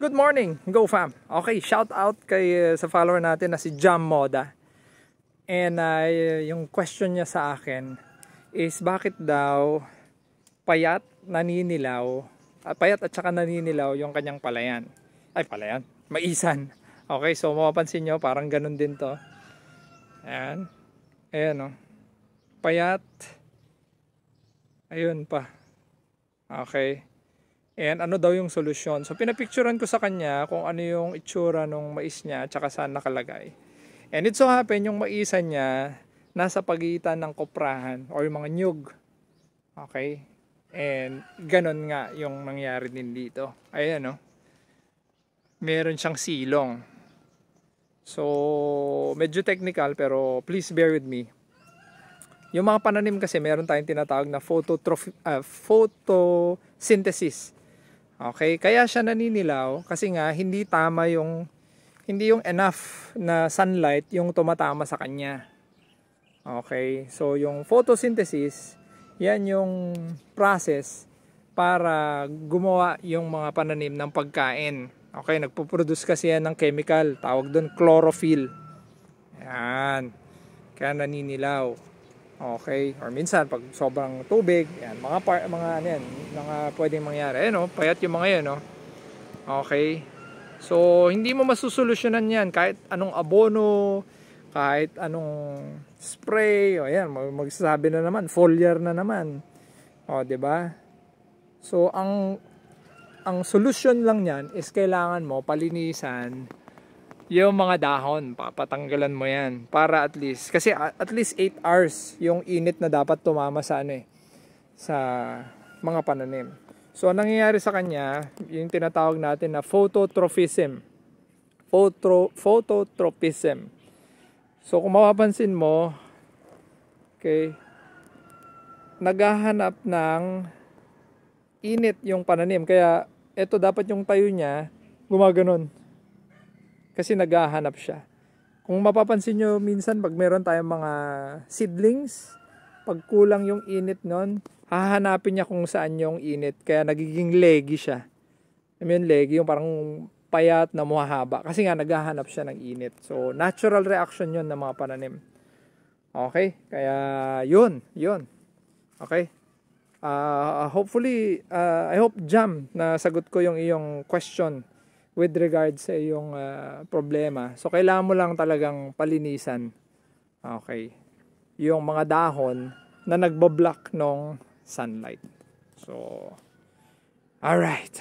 Good morning, Go Fam. Okay, shout out kay sa follower natin na si Jam Moda. And yung question niya sa akin is bakit daw payat at saka naninilaw yung kanyang palayan. Palayan, maisan. Okay, so mapapansin nyo parang ganun din to. Ayan o. Payat. Ayun pa. Okay. And ano daw yung solusyon. So pinapicturean ko sa kanya kung ano yung itsura ng mais niya at saka saan nakalagay. And it so happen yung maisan niya nasa pagitan ng koprahan or yung mga nyug. Okay? And ganun nga yung nangyari din dito. Ayan o. Meron siyang silong. So medyo technical pero please bear with me. Yung mga pananim kasi meron tayong tinatawag na photosynthesis. Okay, kaya siya naninilaw kasi nga hindi yung enough na sunlight yung tumatama sa kanya. Okay, so yung photosynthesis, yan yung process para gumawa yung mga pananim ng pagkain. Okay, nagpo-produce kasi yan ng chemical, tawag doon chlorophyll. Yan, kaya naninilaw. Okay, or minsan pag sobrang tubig, yan, mga pwedeng mangyari. Ayun, payat yung mga 'yan, no. Okay. So, hindi mo masusolusyonan 'yan kahit anong abono, kahit anong spray, o yan, magsasabi na naman, foliar na naman. O, 'di ba? So, ang solusyon lang niyan is kailangan mo palinisan yung mga dahon, papatanggalan mo yan para at least 8 hours yung init na dapat tumama sa sa mga pananim. So ang nangyayari sa kanya, yung tinatawag natin na phototrophism. Phototrophism. So kung mapapansin mo, okay, naghahanap ng init yung pananim, kaya ito dapat yung tayo niya gumaganon. Kasi naghahanap siya. Kung mapapansin nyo minsan pag meron tayong mga seedlings, pag kulang yung init nun, hahanapin niya kung saan yung init. Kaya nagiging leggy siya. I mean leggy, yung parang payat na mahaba. Kasi nga naghahanap siya ng init. So natural reaction yun ng mga pananim. Okay? Kaya yun. Okay? Hopefully, I hope Jam na sagot ko yung iyong question with regards sa iyong problema. So kailangan mo lang talagang palinisan. Okay. Yung mga dahon na nagbablock ng sunlight. So alright.